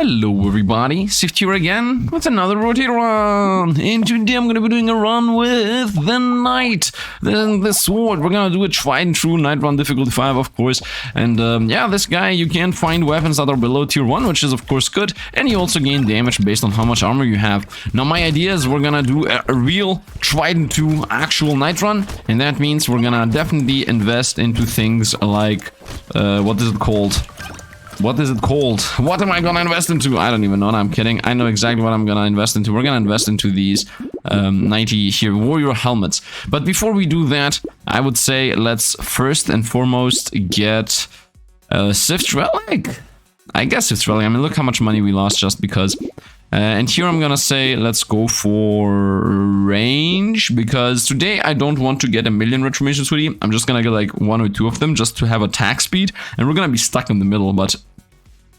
Hello everybody, Sifd here again with another Brotato run, and today I'm gonna be doing a run with the Knight, the sword. We're gonna do a tried and true Knight run, difficulty 5 of course, and yeah, this guy, you can find weapons that are below tier 1, which is of course good, and you also gain damage based on how much armor you have. Now my idea is we're gonna do a real tried and true actual Knight run, and that means we're gonna definitely invest into things like, what is it called? What is it called? What am I gonna invest into? I don't even know. I'm kidding. I know exactly what I'm gonna invest into. We're gonna invest into these 90 here warrior helmets. But before we do that, I would say let's first and foremost get Sifd relic. I guess Sifd relic. I mean, look how much money we lost just because. And here I'm gonna say let's go for range, because today I don't want to get a million retribution sweetie. I'm just gonna get like 1 or 2 of them just to have attack speed, and we're gonna be stuck in the middle. But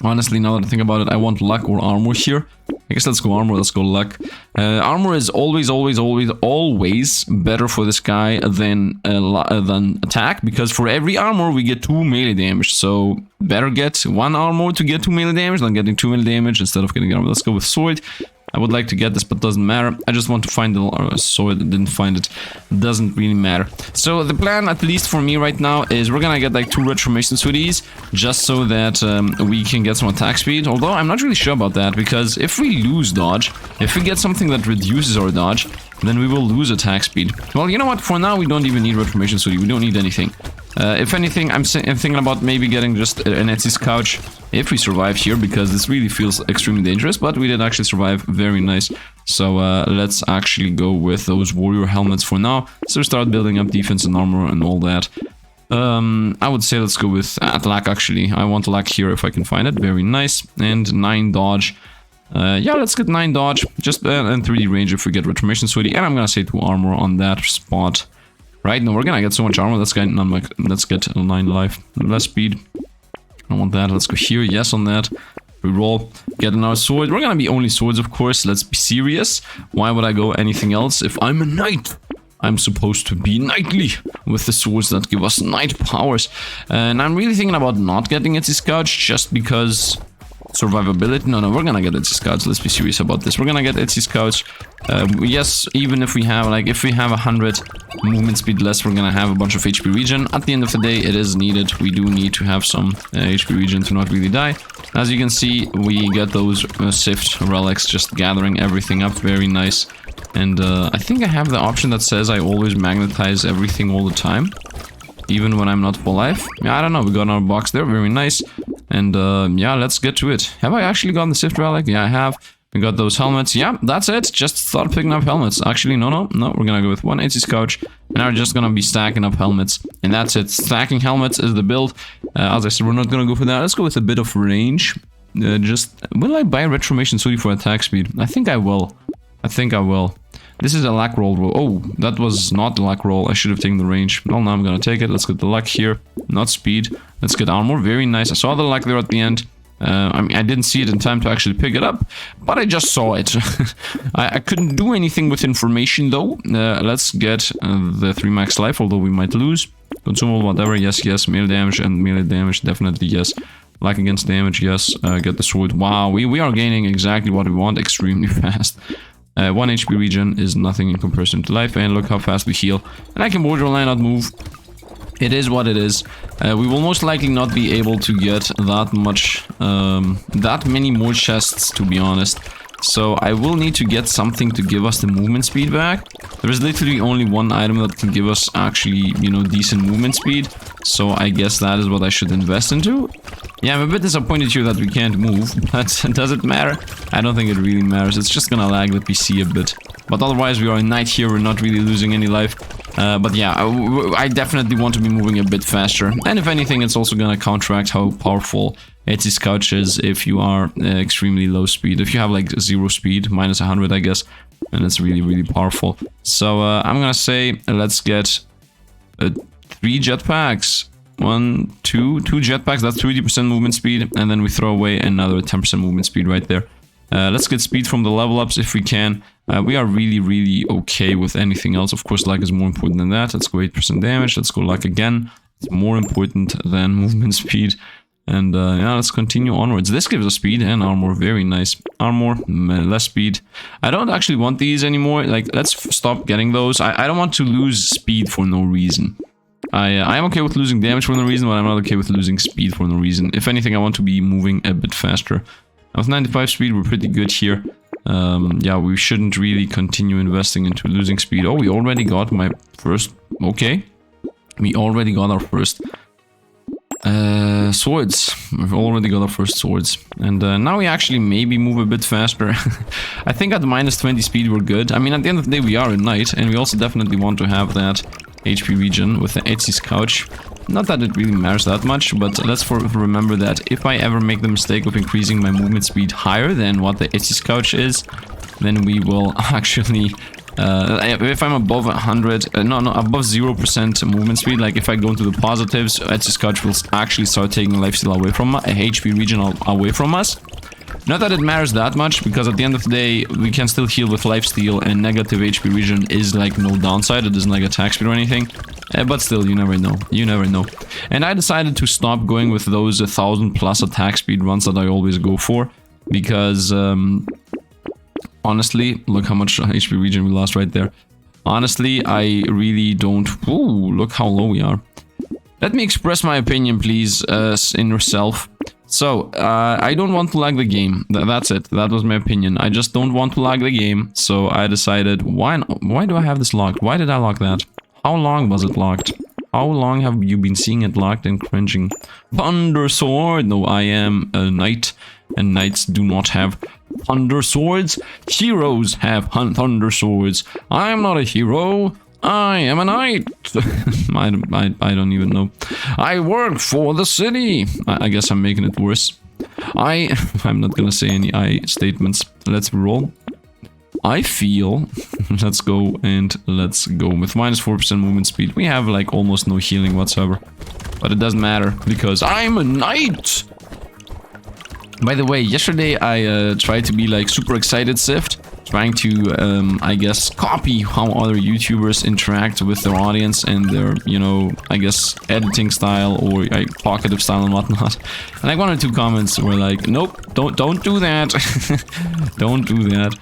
honestly, now that I think about it, I want luck or armor here. I guess let's go armor, let's go luck. Armor is always better for this guy than attack, because for every armor we get 2 melee damage. So better get 1 armor to get 2 melee damage than getting 2 melee damage instead of getting armor. Let's go with sword. I would like to get this, but doesn't matter. I just want to find the sword. Didn't find it. Doesn't really matter. So the plan, at least for me right now, is we're gonna get like 2 retribution sweeties, just so that we can get some attack speed. Although I'm not really sure about that, because if we lose dodge, if we get something that reduces our dodge, then we will lose attack speed. Well, you know what? For now, we don't even need retribution sweetie. We don't need anything. If anything, I'm thinking about maybe getting just an Etsy's couch if we survive here, because this really feels extremely dangerous, but we did actually survive. Very nice. So let's actually go with those warrior helmets for now. So start building up defense and armor and all that. I would say let's go with luck actually. I want luck here if I can find it. Very nice. And 9 dodge. Yeah, let's get 9 dodge. Just and 3D range if we get retribution sweetie. And I'm gonna say 2 armor on that spot. Right, no, we're gonna get so much armor. Let's get 9 life, less speed. I want that. Let's go here. Yes on that. Reroll. Get another sword. We're gonna be only swords, of course. Let's be serious. Why would I go anything else? If I'm a knight, I'm supposed to be knightly with the swords that give us knight powers. And I'm really thinking about not getting Etsy's couch just because survivability. No, we're gonna get Etsy's couch. Let's be serious about this. We're gonna get Etsy's couch. Yes, even if we have like, if we have 100 movement speed less, we're gonna have a bunch of HP regen. At the end of the day, it is needed. We do need to have some HP regen to not really die. As you can see, we get those Sifd relics, just gathering everything up. Very nice. And I think I have the option that says I always magnetize everything all the time, even when I'm not full life. Yeah, I don't know. We got our box there. Very nice. And yeah, let's get to it. Have I actually gotten the Sifd relic? Yeah, I have. We got those helmets. Yeah, that's it. Just start picking up helmets. Actually, no. We're gonna go with 1 Etsy's couch. And now we're just gonna be stacking up helmets. And that's it. Stacking helmets is the build. As I said, we're not gonna go for that. Let's go with a bit of range. Will I buy retribution sweetie for attack speed? I think I will. This is a luck roll. Oh, that was not the luck roll. I should have taken the range. Well, now I'm gonna take it. Let's get the luck here. Not speed. Let's get armor. Very nice. I saw the luck there at the end. I mean, I didn't see it in time to actually pick it up, but I just saw it. I couldn't do anything with information though. Let's get the 3 max life, although we might lose. Consumable, whatever. Yes. Melee damage and melee damage. Definitely yes. Luck against damage. Yes. Get the sword. Wow. We are gaining exactly what we want extremely fast. 1 HP regen is nothing in comparison to life, and look how fast we heal. And I can borderline not move. It is what it is. We will most likely not be able to get that many more chests, to be honest. So I will need to get something to give us the movement speed back. There is literally only 1 item that can give us actually, you know, decent movement speed. So I guess that is what I should invest into. Yeah, I'm a bit disappointed here that we can't move, but does it matter? I don't think it really matters. It's just gonna lag the PC a bit. But otherwise, we are a knight here. We're not really losing any life. But yeah, I definitely want to be moving a bit faster. And if anything, it's also gonna counteract how powerful Etsy's couch is if you are extremely low speed. If you have like 0 speed, minus 100, I guess, and it's really powerful. So I'm gonna say let's get 3 jetpacks. 1, 2 jetpacks. That's 30% movement speed, and then we throw away another 10% movement speed right there. Let's get speed from the level ups if we can. We are really okay with anything else. Of course, luck is more important than that. Let's go 8% damage. Let's go luck again. It's more important than movement speed. And yeah, let's continue onwards. This gives us speed and armor. Very nice. Armor, less speed. I don't actually want these anymore. Like, let's stop getting those. I don't want to lose speed for no reason. I am okay with losing damage for no reason, but I'm not okay with losing speed for no reason. If anything, I want to be moving a bit faster. With 95 speed, we're pretty good here. Yeah, we shouldn't really continue investing into losing speed. Oh, we already got my first... Okay. We already got our first... swords. We've already got our first swords. And now we actually maybe move a bit faster. I think at minus 20 speed we're good. I mean, at the end of the day we are a knight, and we also definitely want to have that HP regen with the Etsy's couch. Not that it really matters that much, but let's remember that if I ever make the mistake of increasing my movement speed higher than what the Etsy's couch is, then we will actually... if I'm above 100, above 0% movement speed, like if I go into the positives, Etsy's couch will actually start taking lifesteal away from us, HP regen away from us. Not that it matters that much, because at the end of the day, we can still heal with lifesteal, and negative HP regen is like no downside. It doesn't like attack speed or anything. But still, you never know. You never know. And I decided to stop going with those 1000 plus attack speed runs that I always go for, because honestly, look how much HP regen we lost right there. Honestly, I really don't... Ooh, look how low we are. Let me express my opinion, please, in yourself. So, I don't want to lag the game. That's it. That was my opinion. I just don't want to lag the game. So I decided, why do I have this locked? Why did I lock that? How long was it locked? How long have you been seeing it locked and cringing? Thunder sword! No, I am a knight, and knights do not have thunder swords. Heroes have thunder swords. I'm not a hero. I am a knight. I don't even know. I work for the city. I guess I'm making it worse. I'm not gonna say any I statements. Let's roll. I feel... Let's go and let's go. With minus 4% movement speed, we have like almost no healing whatsoever. But it doesn't matter, because I'm a knight! By the way, yesterday I tried to be like super excited Sifd, trying to, I guess, copy how other YouTubers interact with their audience and their, you know, I guess, editing style or like talkative style and whatnot. And like 1 or 2 comments were like, nope, don't do that. Don't do that.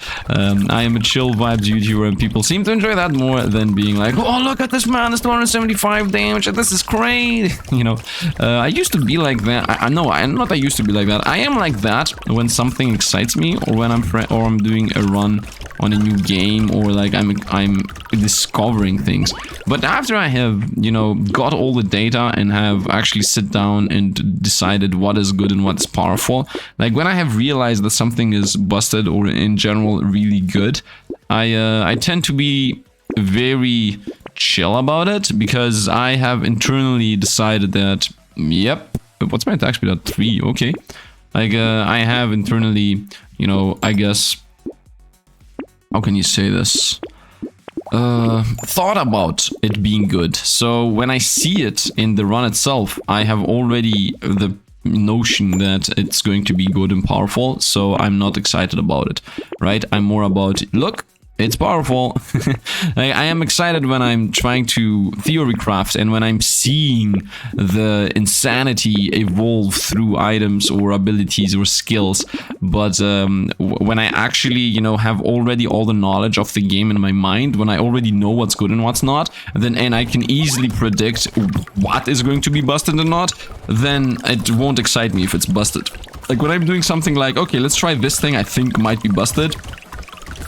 I am a chill vibes YouTuber, and people seem to enjoy that more than being like, oh, look at this man, it's 275 damage, this is great. You know, I used to be like that. I used to be like that. I am like that when something excites me, or when I'm doing a run on a new game, or like I'm discovering things. But after I have, you know, got all the data and have actually sit down and decided what is good and what's powerful, like when I have realized that something is busted or in general really good, I tend to be very chill about it, because I have internally decided that, yep, what's my attack speed at 3? Okay. Like, I have internally, you know, I guess, how can you say this? Thought about it being good. So when I see it in the run itself, I have already the notion that it's going to be good and powerful, so I'm not excited about it, right? I'm more about, look, it's powerful. I am excited when I'm trying to theory craft and when I'm seeing the insanity evolve through items or abilities or skills. But when I actually, you know, have already all the knowledge of the game in my mind, when I already know what's good and what's not, and I can easily predict what is going to be busted and not, then it won't excite me if it's busted. Like when I'm doing something like, okay, let's try this thing I think might be busted,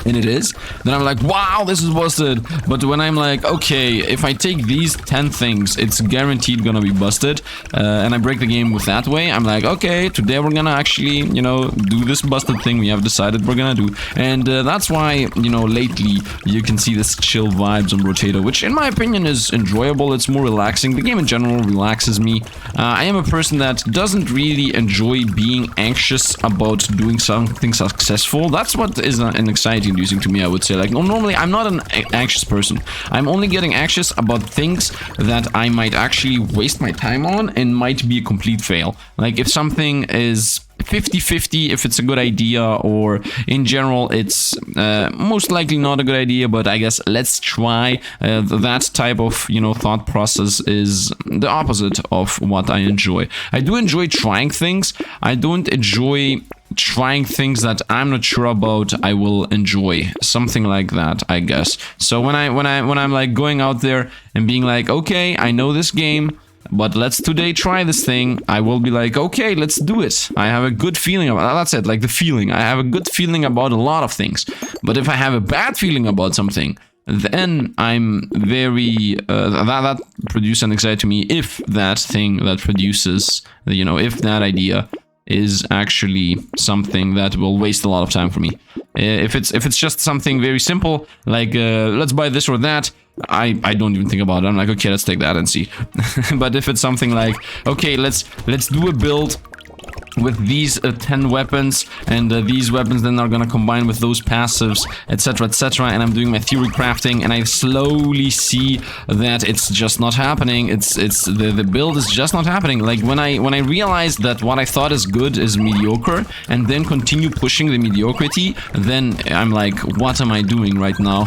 and it is, then I'm like, wow, this is busted. But when I'm like, okay, if I take these 10 things, it's guaranteed gonna be busted, and I break the game with that way, I'm like, okay, today we're gonna actually, you know, do this busted thing we have decided we're gonna do. And that's why, you know, lately you can see this chill vibes on Brotato, which in my opinion is enjoyable. It's more relaxing. The game in general relaxes me. I am a person that doesn't really enjoy being anxious about doing something successful. That's what is an exciting inducing to me, I would say. Like, normally I'm not an anxious person. I'm only getting anxious about things that I might actually waste my time on and might be a complete fail. Like if something is 50-50 if it's a good idea, or in general it's most likely not a good idea. But I guess let's try. That type of, you know, thought process is the opposite of what I enjoy. I do enjoy trying things. I don't enjoy trying things that I'm not sure about I will enjoy, something like that, I guess. So when I'm like going out there and being like, okay, I know this game, but let's today try this thing, I will be like, okay, let's do it. I have a good feeling about, that's it, like the feeling. I have a good feeling about a lot of things. But if I have a bad feeling about something, then I'm very, that produces an anxiety to me if that thing that produces, you know, if that idea is actually something that will waste a lot of time for me. If it's just something very simple, like let's buy this or that, I don't even think about it. I'm like, okay, let's take that and see. But if it's something like, okay, let's do a build with these 10 weapons, and these weapons then are gonna combine with those passives, etc, etc, and I'm doing my theory crafting, and I slowly see that it's just not happening. The build is just not happening. Like when I realize that what I thought is good is mediocre, and then continue pushing the mediocrity, then I'm like, what am I doing right now?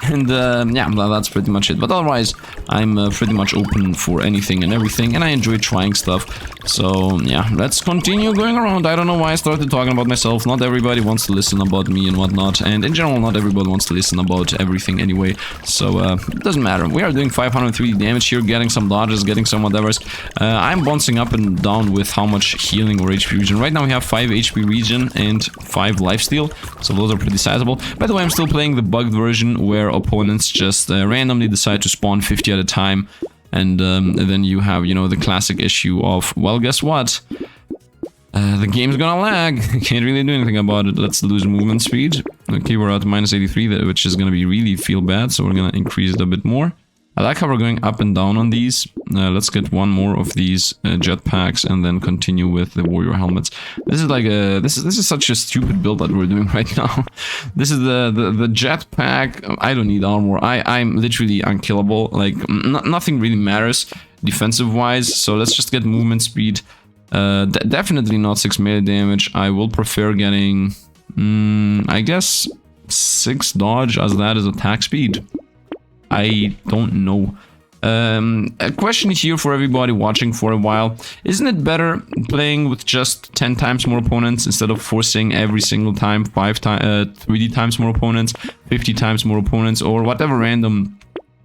And yeah, that's pretty much it. But otherwise, I'm pretty much open for anything and everything, and I enjoy trying stuff. So yeah, let's continue going around. I don't know why I started talking about myself. Not everybody wants to listen about me and whatnot, and in general not everybody wants to listen about everything anyway, so it doesn't matter. We are doing 503 damage here, getting some dodges, getting some whatevers. I'm bouncing up and down with how much healing or HP regen. Right now we have 5 HP regen and 5 lifesteal, so those are pretty sizable. By the way, I'm still playing the bugged version where opponents just randomly decide to spawn 50 at a time, and then you have, you know, the classic issue of, well, guess what? The game's gonna lag. Can't really do anything about it. Let's lose movement speed. Okay, we're at minus 83, which is gonna be really feel bad, so we're gonna increase it a bit more. I like how we're going up and down on these. Let's get one more of these jetpacks and then continue with the warrior helmets. This is like a this is such a stupid build that we're doing right now. This is the jetpack. I don't need armor. I'm literally unkillable. Like nothing really matters defensive wise. So let's just get movement speed. Definitely not 6 melee damage. I will prefer getting, I guess, 6 dodge, as that is attack speed. I don't know. A question here for everybody watching for a while. Isn't it better playing with just 10 times more opponents instead of forcing every single time 3D times more opponents, 50 times more opponents, or whatever random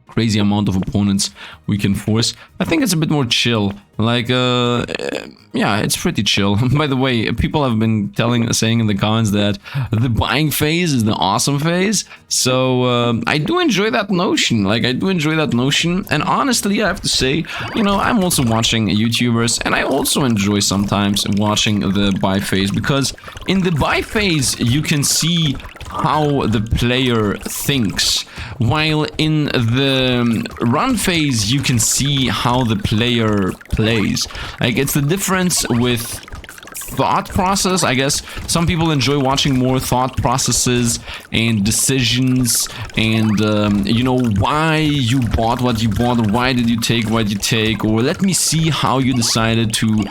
crazy amount of opponents we can force? I think it's a bit more chill. Like, yeah, it's pretty chill. By the way, people have been saying in the comments that the buying phase is the awesome phase. So, I do enjoy that notion. Like, I do enjoy that notion. And honestly, I have to say, you know, I'm also watching YouTubers, and I also enjoy sometimes watching the buy phase, because in the buy phase, you can see how the player thinks, while in the run phase you can see how the player plays. Like, it's the difference with thought process. I guess some people enjoy watching more thought processes and decisions, and you know, why you bought what you bought, or why did you take what you take, or let me see how you decided to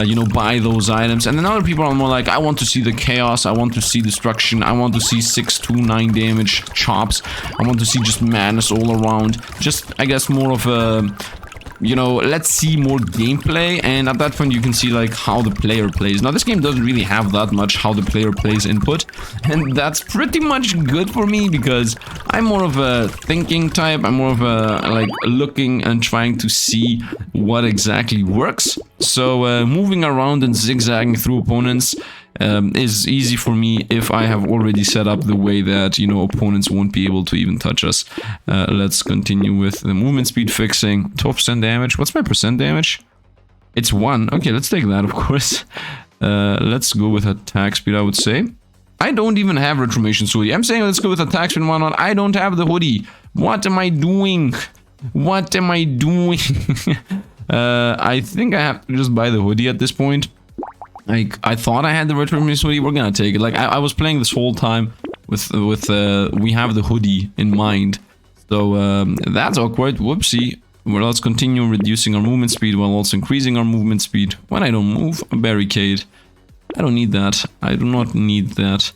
you know, buy those items. And then other people are more like, I want to see the chaos, I want to see destruction, I want to see 6-9 damage chops, I want to see just madness all around. Just, I guess, more of a, you know, let's see more gameplay, and at that point you can see like how the player plays. Now this game doesn't really have that much how the player plays input, and that's pretty much good for me, because I'm more of a thinking type. I'm more of a like looking and trying to see what exactly works. So moving around and zigzagging through opponents is easy for me if I have already set up the way that, you know, opponents won't be able to even touch us. Let's continue with the movement speed fixing. 12% damage. What's my percent damage? It's 1. Okay, let's take that, of course. Let's go with attack speed, I would say. I don't even have Retribution hoodie. I'm saying let's go with attack speed. Why not? I don't have the hoodie. What am I doing? What am I doing? I think I have to just buy the hoodie at this point. Like, I thought I had the Retribution hoodie. We're gonna take it. Like, I was playing this whole time with we have the hoodie in mind. So that's awkward. Whoopsie. Well, let's continue reducing our movement speed while also increasing our movement speed. When I don't move, a barricade. I don't need that. I do not need that.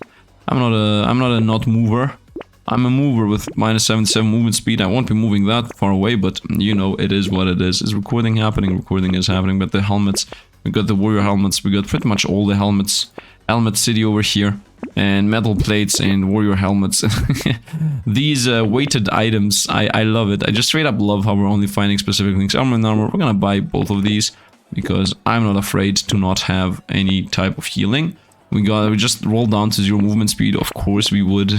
I'm not a not mover. I'm a mover with -77 movement speed. I won't be moving that far away, but you know, it is what it is. Is recording happening? Recording is happening, but the helmets, we got the warrior helmets, we got pretty much all the helmets. Helmet city over here, and metal plates and warrior helmets. These weighted items, I love it. I just straight up love how we're only finding specific things. Armor and armor, we're gonna buy both of these because I'm not afraid to not have any type of healing. We just roll down to 0 movement speed, of course we would.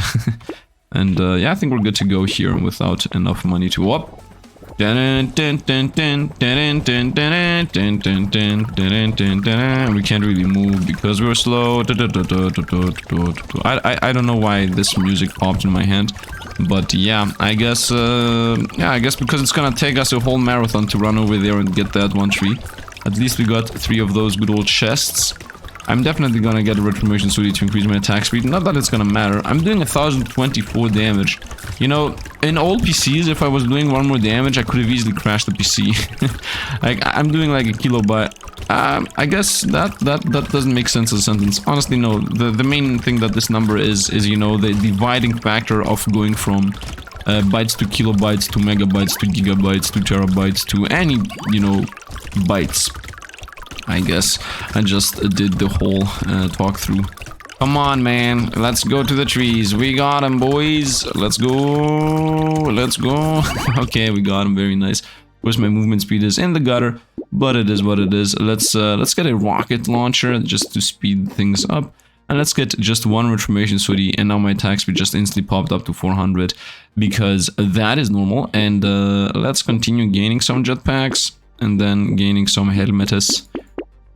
And yeah, I think we're good to go here without enough money to up. We can't really move because we're slow. I don't know why this music popped in my hand, but yeah, I guess because it's gonna take us a whole marathon to run over there and get that one tree. At least we got 3 of those good old chests. I'm definitely gonna get a Reformation Sudi to increase my attack speed. Not that it's gonna matter. I'm doing 1024 damage. You know, in old PCs, if I was doing 1 more damage, I could have easily crashed the PC. Like, I'm doing like a kilobyte. I guess that doesn't make sense as a sentence. Honestly, no. The main thing that this number is, you know, the dividing factor of going from bytes to kilobytes to megabytes to gigabytes to terabytes to any, you know, bytes. I guess I just did the whole talk through. Come on, man. Let's go to the trees. We got them, boys. Let's go. Let's go. Okay, we got them. Very nice. Of course, my movement speed is in the gutter, but it is what it is. Let's get a rocket launcher just to speed things up. And let's get just 1 Reformation Sudi, and now my attack speed just instantly popped up to 400 because that is normal. And let's continue gaining some jetpacks and then gaining some helmets.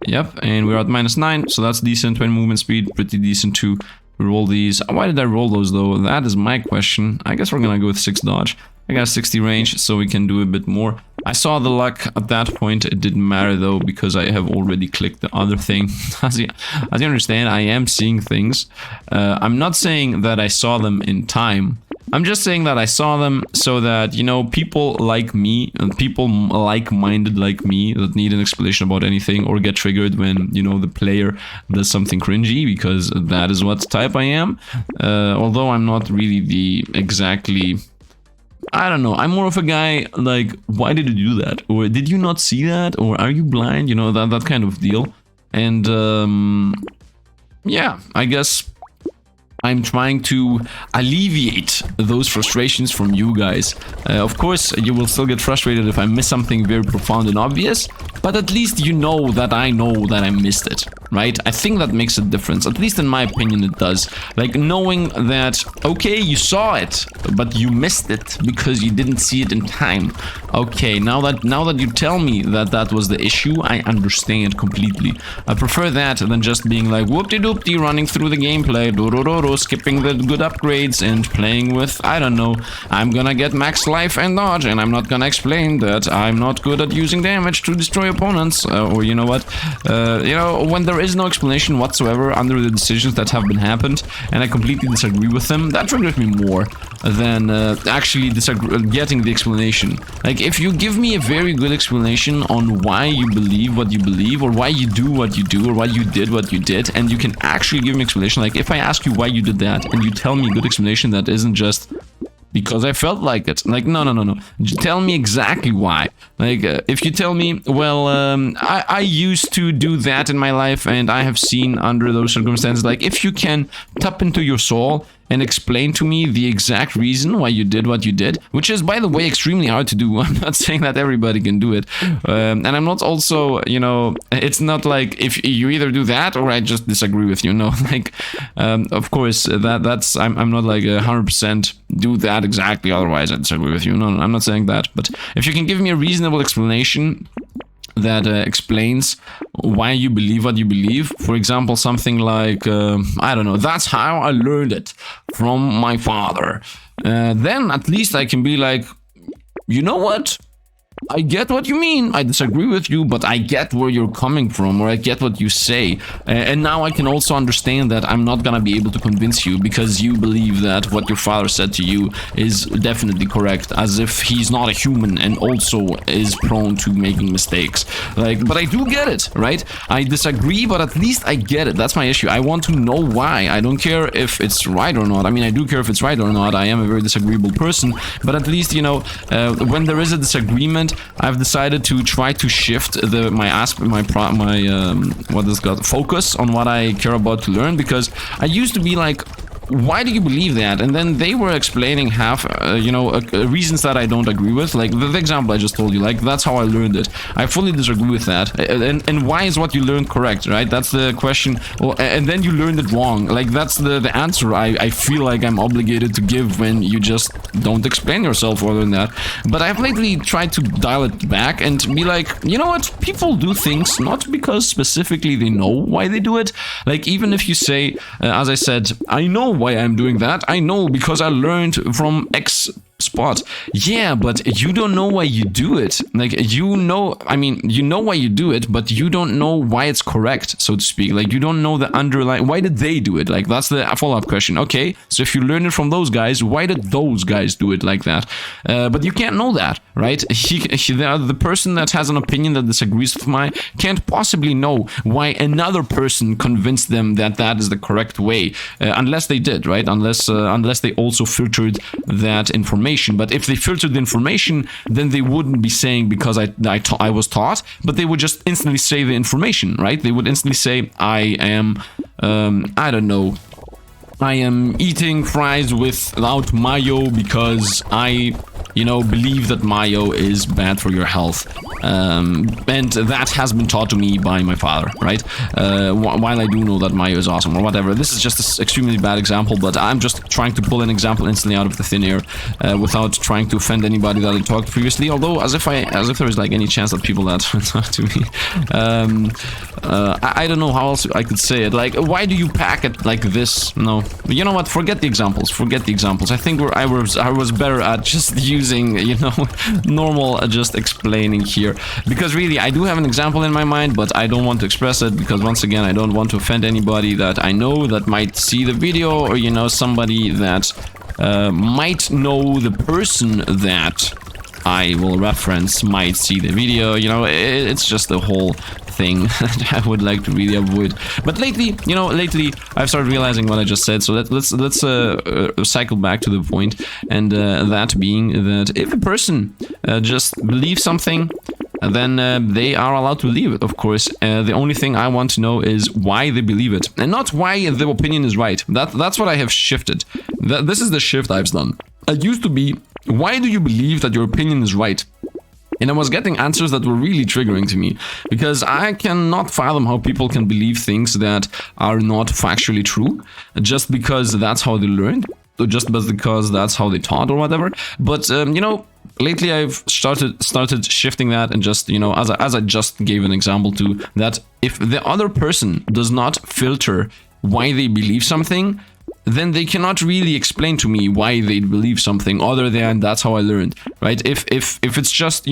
Yep, and we're at -9, so that's decent. 20 movement speed, pretty decent too. We roll these. Why did I roll those though? That is my question. I guess we're gonna go with 6 dodge. I got 60 range, so we can do a bit more. I saw the luck at that point. It didn't matter though, because I have already clicked the other thing. As you understand, I am seeing things. I'm not saying that I saw them in time. I'm just saying that I saw them so that, you know, people like me, and people like-minded like me that need an explanation about anything or get triggered when, you know, the player does something cringy, because that is what type I am. Although I'm not really the exactly... I don't know, I'm more of a guy like, why did you do that? Or did you not see that? Or are you blind? You know, that kind of deal. And yeah, I guess I'm trying to alleviate those frustrations from you guys. Of course, you will still get frustrated if I miss something very profound and obvious, but at least you know that I missed it, right? I think that makes a difference. At least in my opinion, it does. Like, knowing that, okay, you saw it, but you missed it because you didn't see it in time. Okay, now that you tell me that that was the issue, I understand completely. I prefer that than just being like, whoop-de-doop-de, running through the gameplay, do-do-do-do, skipping the good upgrades and playing with, I don't know, I'm gonna get max life and dodge, and I'm not gonna explain that I'm not good at using damage to destroy opponents, or you know what, you know, when there is no explanation whatsoever under the decisions that have been happened, and I completely disagree with them, that triggers me more than actually getting the explanation. Like, if you give me a very good explanation on why you believe what you believe, or why you do what you do, or why you did what you did, and you can actually give me explanation, like if I ask you why you did that, and you tell me a good explanation that isn't just because I felt like it. Like, no. Tell me exactly why. Like, if you tell me, well, I used to do that in my life, and I have seen under those circumstances, like, if you can tap into your soul and explain to me the exact reason why you did what you did, which is, by the way, extremely hard to do. I'm not saying that everybody can do it. And I'm not also, you know, it's not like if you either do that or I just disagree with you. No, like, of course, that's, I'm not like 100% do that exactly, otherwise I disagree with you. No, I'm not saying that. But if you can give me a reasonable explanation that explains why you believe what you believe. For example, something like, I don't know, that's how I learned it from my father. Then at least I can be like, you know what? I get what you mean. I disagree with you, but I get where you're coming from, or I get what you say. And now I can also understand that I'm not gonna be able to convince you because you believe that what your father said to you is definitely correct, as if he's not a human and also is prone to making mistakes. Like, but I do get it, right? I disagree, but at least I get it. That's my issue. I want to know why. I don't care if it's right or not. I mean, I do care if it's right or not. I am a very disagreeable person, but at least, you know, when there is a disagreement, I've decided to try to shift focus on what I care about to learn, because I used to be like, why do you believe that? And then they were explaining half, reasons that I don't agree with. Like the example I just told you, like that's how I learned it. I fully disagree with that. And why is what you learned correct, right? That's the question. And then you learned it wrong. Like that's the answer I feel like I'm obligated to give when you just don't explain yourself further than that. But I've lately tried to dial it back and be like, you know what? People do things not because specifically they know why they do it. Like even if you say, as I said, I know why I'm doing that. I know because I learned from X spot. Yeah, but you don't know why you do it. Like, you know why you do it, but you don't know why it's correct, so to speak. Like, you don't know the underlying, why did they do it? Like, that's the follow-up question. Okay, so if you learn it from those guys, why did those guys do it like that? But you can't know that, right? The person that has an opinion that disagrees with mine can't possibly know why another person convinced them that that is the correct way, unless they did, right? Unless they also filtered that information. But if they filtered the information, then they wouldn't be saying because I was taught, but they would just instantly say the information, right? They would instantly say, I am, I don't know, I am eating fries without mayo because I, believe that mayo is bad for your health. And that has been taught to me by my father, right? While I do know that mayo is awesome or whatever. This is just an extremely bad example, but I'm just trying to pull an example instantly out of the thin air without trying to offend anybody that I talked previously. Although, as if there is like any chance that people that talk to me. I don't know how else I could say it. Like, why do you pack it like this? No, you know what? Forget the examples. I think I was better at just using, normal just explaining here. Because really, I do have an example in my mind, but I don't want to express it because, once again, I don't want to offend anybody that I know that might see the video, or, somebody that might know the person that I will reference might see the video. It's just a whole thing that I would like to really avoid. But lately I've started realizing what I just said. So let's cycle back to the point, and that being that if a person just believes something, then they are allowed to believe it, of course. The only thing I want to know is why they believe it, and not why the opinion is right. That's what I have shifted. This is the shift I've done. It used to be, why do you believe that your opinion is right? And I was getting answers that were really triggering to me, because I cannot fathom how people can believe things that are not factually true just because that's how they learned, or just because that's how they taught or whatever. But lately I've started shifting that, and just, as I just gave an example to that, if the other person does not filter why they believe something, then they cannot really explain to me why they believe something other than that's how I learned, right? If it's just,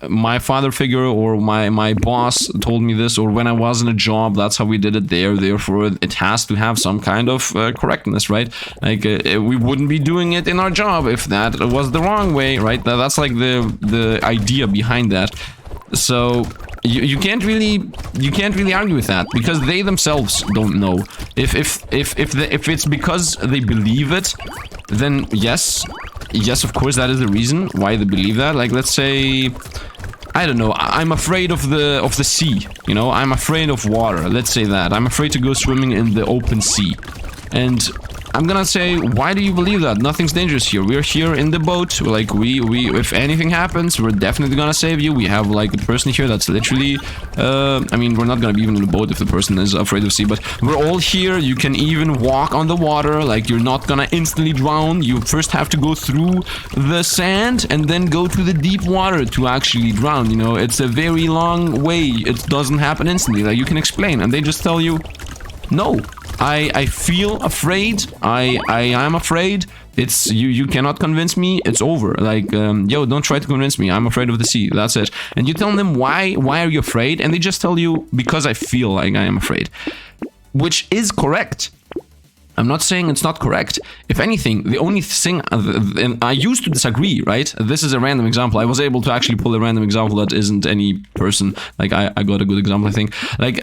my father figure or my boss told me this, or when I was in a job, that's how we did it there, therefore it has to have some kind of correctness, right? Like, we wouldn't be doing it in our job if that was the wrong way, right? That's like the idea behind that. So you can't really argue with that, because they themselves don't know. If it's because they believe it, then yes, of course, that is the reason why they believe that. Like, let's say, I don't know, I'm afraid of the sea, I'm afraid of water. Let's say that I'm afraid to go swimming in the open sea, and I'm gonna say, why do you believe that? Nothing's dangerous here. We're here in the boat. Like, if anything happens, we're definitely gonna save you. We have, like, a person here that's literally, we're not gonna be even in the boat if the person is afraid of sea, but we're all here. You can even walk on the water. Like, you're not gonna instantly drown. You first have to go through the sand and then go to the deep water to actually drown. It's a very long way. It doesn't happen instantly. Like, you can explain, and they just tell you, no. I feel afraid. I am afraid. It's you cannot convince me. It's over. Like, yo, don't try to convince me. I'm afraid of the sea. That's it. And you tell them why are you afraid? And they just tell you because I feel like I am afraid, which is correct. I'm not saying it's not correct. If anything, the only thing, and I used to disagree, right? This is a random example. I was able to actually pull a random example that isn't any person. Like, I got a good example, I think. Like,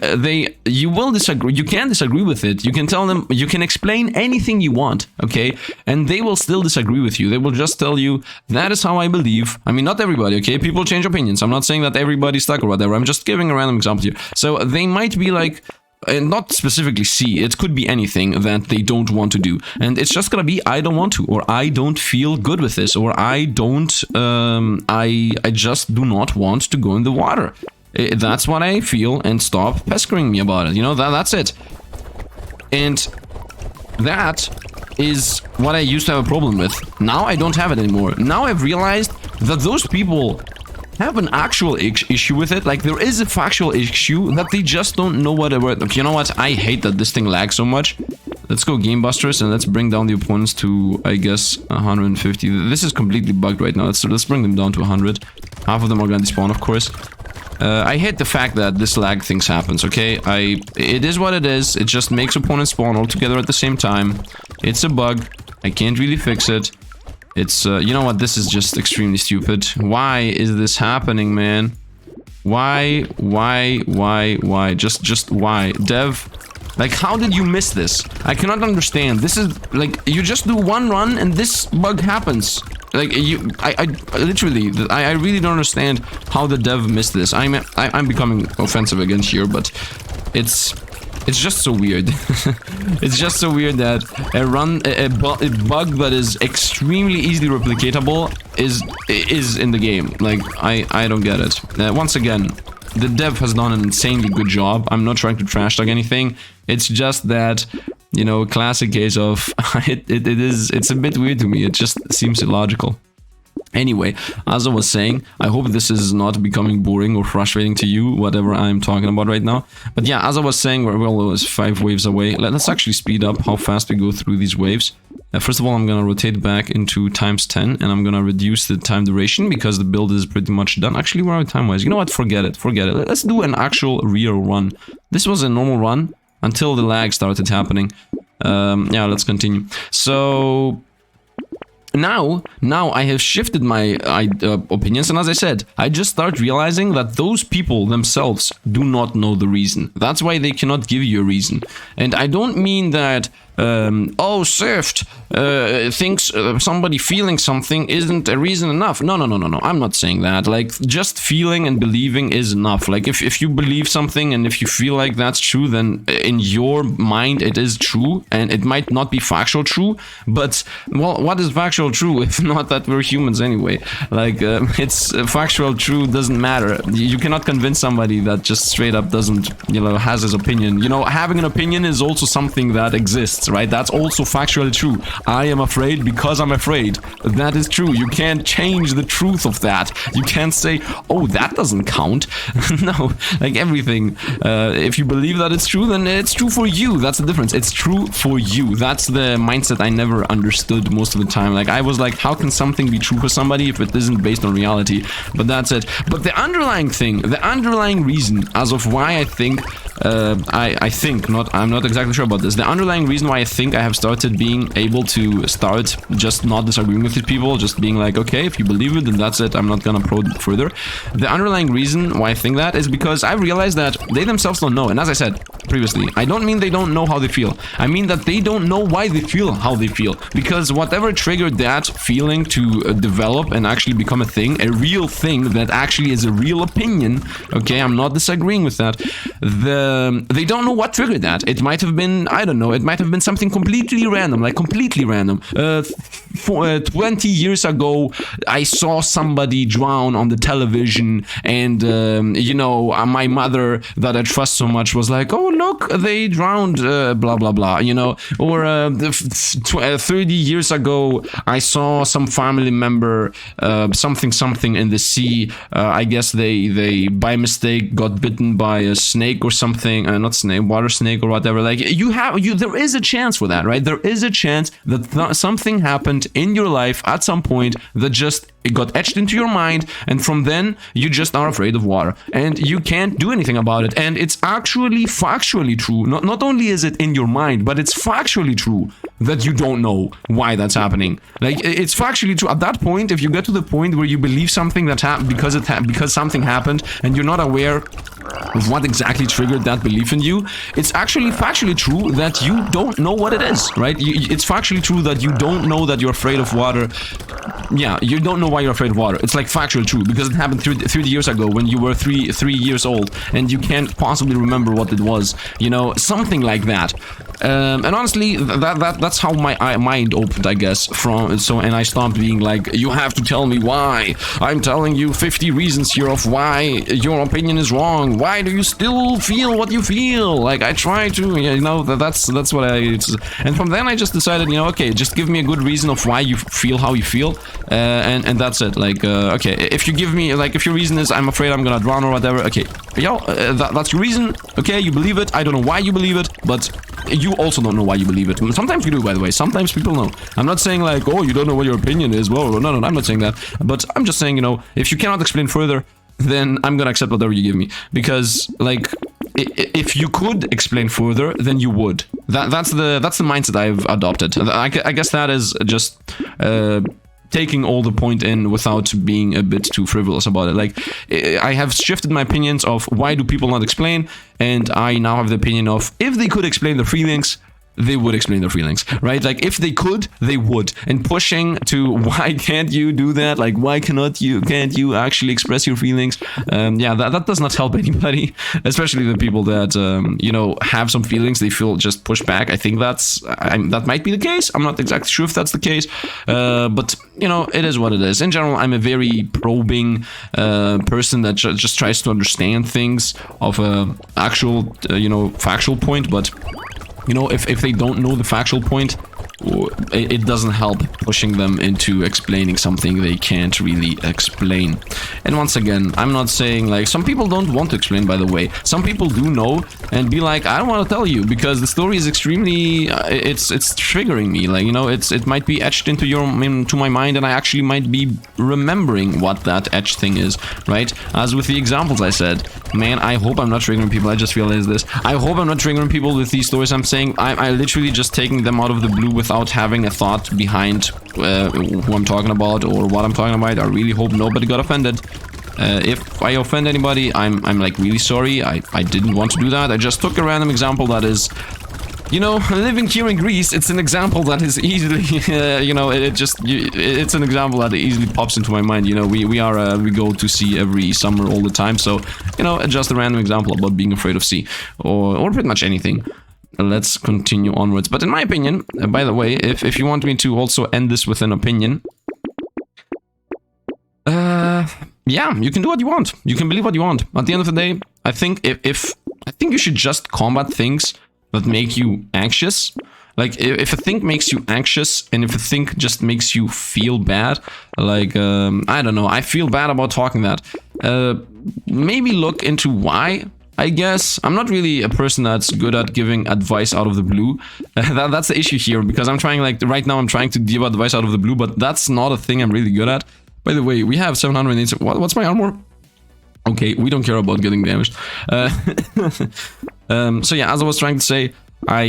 you will disagree. You can disagree with it. You can tell them, you can explain anything you want, okay? And they will still disagree with you. They will just tell you, that is how I believe. I mean, not everybody, okay? People change opinions. I'm not saying that everybody's stuck or whatever. I'm just giving a random example here. So they might be like, and not specifically C, it could be anything that they don't want to do. And it's just gonna be, I don't want to, or I don't feel good with this, or I don't, I just do not want to go in the water. That's what I feel, and stop pestering me about it. You know, that's it. And that is what I used to have a problem with. Now I don't have it anymore. Now I've realized that those people have an actual issue with it. Like, there is a factual issue that they just don't know what. You know what? I hate that this thing lags so much. Let's go Game Busters and let's bring down the opponents to, I guess, 150. This is completely bugged right now. Let's bring them down to 100. Half of them are gonna despawn, of course. I hate the fact that this lag things happens, okay? It is what it is. It just makes opponents spawn all together at the same time. It's a bug. I can't really fix it. It's, you know what, this is just extremely stupid. Why is this happening, man? Why? Just why? Dev, like, how did you miss this? I cannot understand. This is, like, you just do one run and this bug happens. Like, I literally, I really don't understand how the dev missed this. I'm becoming offensive again here, but it's just so weird. It's just so weird that a bug that is extremely easily replicatable is in the game. Like, I don't get it. Once again, the dev has done an insanely good job. I'm not trying to trash talk anything. It's just that, you know, classic case of it's a bit weird to me. It just seems illogical. Anyway, as I was saying, I hope this is not becoming boring or frustrating to you, whatever I'm talking about right now. But yeah, as I was saying, we're almost 5 waves away. Let's actually speed up how fast we go through these waves. First of all, I'm gonna rotate back into ×10, and I'm gonna reduce the time duration because the build is pretty much done. Actually, we're out time-wise. You know what? Forget it. Let's do an actual real run. This was a normal run until the lag started happening. Yeah, let's continue. So now I have shifted my opinions, and as I said, I just start realizing that those people themselves do not know the reason. That's why they cannot give you a reason. And I don't mean that oh, Sifd thinks somebody feeling something isn't a reason enough. No, I'm not saying that. Like, just feeling and believing is enough. Like, if you believe something and if you feel like that's true, then in your mind it is true, and it might not be factual true, but, well, what is factual true if not that we're humans anyway? Like, it's factual true doesn't matter. You cannot convince somebody that just straight up doesn't, you know, has his opinion. You know, having an opinion is also something that exists, right? That's also factually true. I am afraid because I'm afraid. That is true. You can't change the truth of that. You can't say, oh, that doesn't count. No, like everything. If you believe that it's true, then it's true for you. That's the difference. It's true for you. That's the mindset I never understood most of the time. Like, I was like, how can something be true for somebody if it isn't based on reality? But that's it. But the underlying thing, the underlying reason as of why I think, I'm not exactly sure about this. The underlying reason why I think I have started being able to start just not disagreeing with these people, just being like, okay, if you believe it, then that's it. I'm not gonna probe further. The underlying reason why I think that is because I realized that they themselves don't know. And as I said previously, I don't mean they don't know how they feel. I mean that they don't know why they feel how they feel. Because whatever triggered that feeling to develop and actually become a thing, a real thing that actually is a real opinion, okay, I'm not disagreeing with that. They don't know what triggered that. It might have been, I don't know, it might have been something completely random, like completely random. 20 years ago, I saw somebody drown on the television, and, you know, my mother that I trust so much was like, oh, look, they drowned, blah, blah, blah, you know, or 30 years ago, I saw some family member, something in the sea. I guess they by mistake got bitten by a snake or something, not snake, water snake or whatever. Like there is a chance for that, right? There is a chance that something happened in your life at some point that just it got etched into your mind, and from then you just are afraid of water and you can't do anything about it. And it's actually factually true. Not only is it in your mind, but it's factually true that you don't know why that's happening. Like, it's factually true. At that point, if you get to the point where you believe something that happened because something happened and you're not aware of what exactly triggered that belief in you, it's actually factually true that you don't know what it is, right? It's factually true that you don't know that you're afraid of water. Yeah, you don't know why you're afraid of water. It's like factually true because it happened 30 years ago when you were three years old and you can't possibly remember what it was, you know, something like that. And honestly, that's how my mind opened, I guess. And I stopped being like, you have to tell me why. I'm telling you 50 reasons here of why your opinion is wrong. Why do you still feel what you feel? Like, I try to, you know, that's what and from then I just decided, you know, okay, just give me a good reason of why you feel how you feel, and that's it. Like, okay, if you give me, like, if your reason is I'm afraid I'm gonna drown or whatever, okay, yo, that's your reason. Okay, you believe it. I don't know why you believe it, but you also don't know why you believe it. Sometimes you do, by the way. Sometimes people know. I'm not saying like, oh, you don't know what your opinion is. Whoa, no, I'm not saying that. But I'm just saying, you know, if you cannot explain further, then I'm gonna accept whatever you give me. Because, like, if you could explain further, then you would. That's the mindset I've adopted. I guess that is just taking all the point in without being a bit too frivolous about it. Like, I have shifted my opinions of why do people not explain, and I now have the opinion of if they could explain their feelings, they would explain their feelings, right? Like, if they could, they would. And pushing to why can't you do that? Like, why can't you actually express your feelings? Yeah, that does not help anybody, especially the people that, you know, have some feelings, they feel just pushed back. I think that might be the case. I'm not exactly sure if that's the case, but, you know, it is what it is. In general, I'm a very probing person that just tries to understand things of a actual, you know, factual point, but you know, if they don't know the factual point, it doesn't help pushing them into explaining something they can't really explain. And once again, I'm not saying, like, some people don't want to explain, by the way. Some people do know and be like, I don't want to tell you because the story is extremely, it's triggering me. Like, you know, it might be etched into my mind, and I actually might be remembering what that etched thing is, right? As with the examples I said, man, I hope I'm not triggering people. I just realized this. I hope I'm not triggering people with these stories I'm saying. I literally just taking them out of the blue without having a thought behind who I'm talking about or what I'm talking about. I really hope nobody got offended. If I offend anybody, I'm like really sorry. I didn't want to do that. I just took a random example that is, you know, living here in Greece, it's an example that is easily, you know, it's an example that easily pops into my mind. You know, we go to sea every summer all the time, so, you know, just a random example about being afraid of sea or pretty much anything. Let's continue onwards. But in my opinion, by the way, if you want me to also end this with an opinion, yeah, you can do what you want. You can believe what you want. At the end of the day, I think I think you should just combat things that make you anxious. Like, if a thing makes you anxious and if a thing just makes you feel bad, like, I don't know, I feel bad about talking that. Maybe look into why. I guess I'm not really a person that's good at giving advice out of the blue. That's the issue here, because I'm trying, like, right now I'm trying to give advice out of the blue, but that's not a thing I'm really good at. By the way, we have 780. What's my armor? Okay, we don't care about getting damaged. So yeah, as I was trying to say, I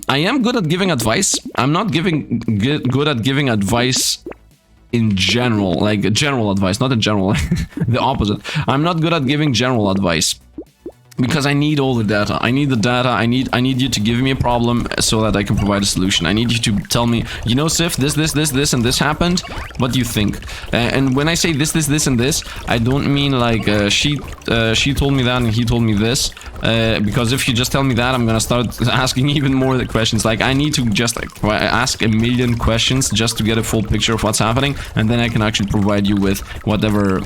am good at giving advice. I'm not good at giving advice in general, like general advice, not in general, the opposite. I'm not good at giving general advice. Because I need all the data. I need the data. I need you to give me a problem so that I can provide a solution. I need you to tell me, you know, Sifd, this, and this happened. What do you think? And when I say this, and this, I don't mean like she told me that and he told me this. because if you just tell me that, I'm gonna start asking even more questions. Like, I need to just ask a million questions just to get a full picture of what's happening, and then I can actually provide you with whatever,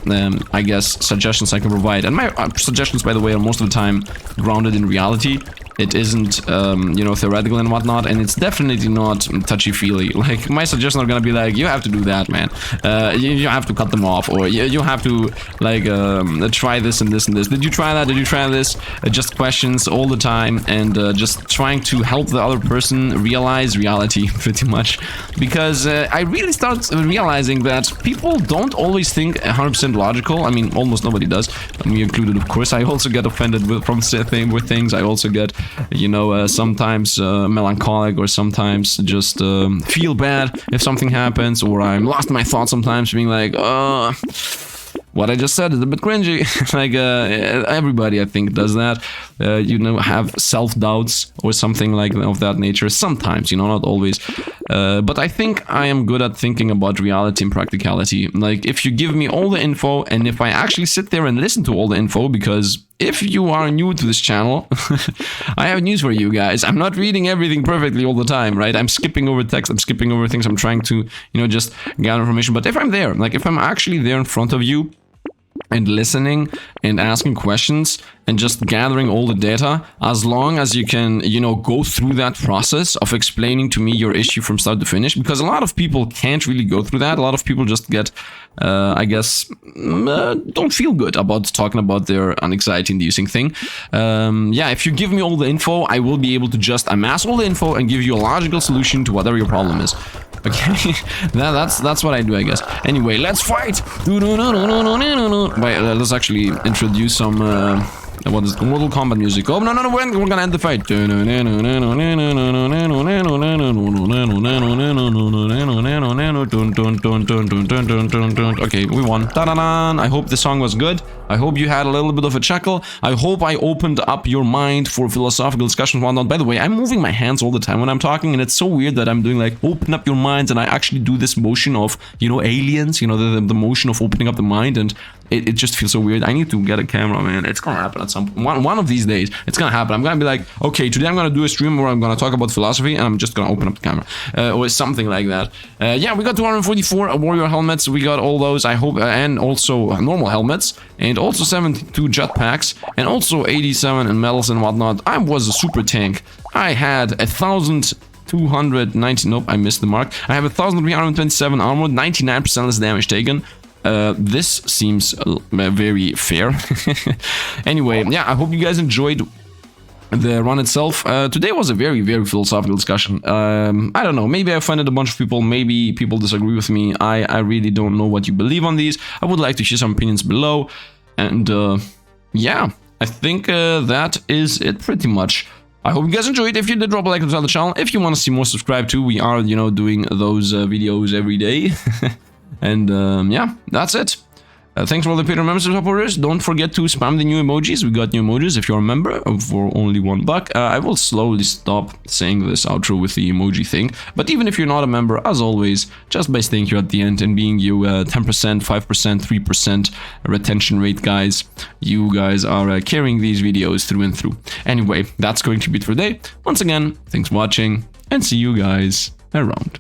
I guess, suggestions I can provide. And my suggestions, by the way, are most of the time grounded in reality. It isn't, you know, theoretical and whatnot, and it's definitely not touchy-feely. Like, my suggestions are gonna be like, you have to do that, man. You have to cut them off, or you have to, like, try this and this and this. Did you try that? Did you try this? Just questions all the time, and just trying to help the other person realize reality, pretty much. Because I really start realizing that people don't always think 100% logical. I mean, almost nobody does, me included, of course. I also get offended with things. I also get, you know, sometimes melancholic, or sometimes just feel bad if something happens, or I'm lost in my thoughts sometimes, being like, what I just said is a bit cringy. Like, everybody, I think, does that. You know, have self-doubts or something like of that nature. Sometimes, you know, not always. But I think I am good at thinking about reality and practicality. Like, if you give me all the info, and if I actually sit there and listen to all the info, because if you are new to this channel, I have news for you guys. I'm not reading everything perfectly all the time, right? I'm skipping over text, I'm skipping over things, I'm trying to, you know, just gather information. But if I'm there, like if I'm actually there in front of you, and listening and asking questions and just gathering all the data, as long as you can, you know, go through that process of explaining to me your issue from start to finish, because a lot of people can't really go through that. A lot of people just get, I guess, don't feel good about talking about their anxiety-inducing thing. Yeah, if you give me all the info, I will be able to just amass all the info and give you a logical solution to whatever your problem is. Okay, that's what I do, I guess. Anyway, let's fight! Wait, let's actually introduce some, what is Mortal Kombat music? Oh, no, we're gonna end the fight. Okay, we won. Ta-da-da! I hope the song was good. I hope you had a little bit of a chuckle. I hope I opened up your mind for philosophical discussions and whatnot. By the way, I'm moving my hands all the time when I'm talking, and it's so weird that I'm doing like, open up your minds, and I actually do this motion of, you know, aliens, you know, the motion of opening up the mind, and it just feels so weird. I need to get a camera, man. It's gonna happen at some point. One of these days, it's gonna happen. I'm gonna be like, okay, today I'm gonna do a stream where I'm gonna talk about philosophy, and I'm just gonna open up the camera, or something like that. Yeah, we got 244 warrior helmets. We got all those, I hope, and also normal helmets, and also 72 jetpacks, and also 87 in medals and whatnot. I was a super tank. I had 1,290. Nope, I missed the mark. I have 1,327 armor, 99% less damage taken. This seems very fair. Anyway, yeah, I hope you guys enjoyed the run itself. Today was a very, very philosophical discussion. I don't know, maybe I offended a bunch of people, maybe people disagree with me. I really don't know what you believe on these. I would like to share some opinions below. And yeah, I think that is it pretty much. I hope you guys enjoyed. If you did, drop a like on the channel. If you want to see more, subscribe too. We are, you know, doing those videos every day. And yeah, that's it. Thanks for all the Patreon members and supporters. Don't forget to spam the new emojis. We got new emojis if you're a member for only $1. I will slowly stop saying this outro with the emoji thing. But even if you're not a member, as always, just by staying here at the end and being you 10%, 5%, 3% retention rate guys, you guys are carrying these videos through and through. Anyway, that's going to be it for today. Once again, thanks for watching, and see you guys around.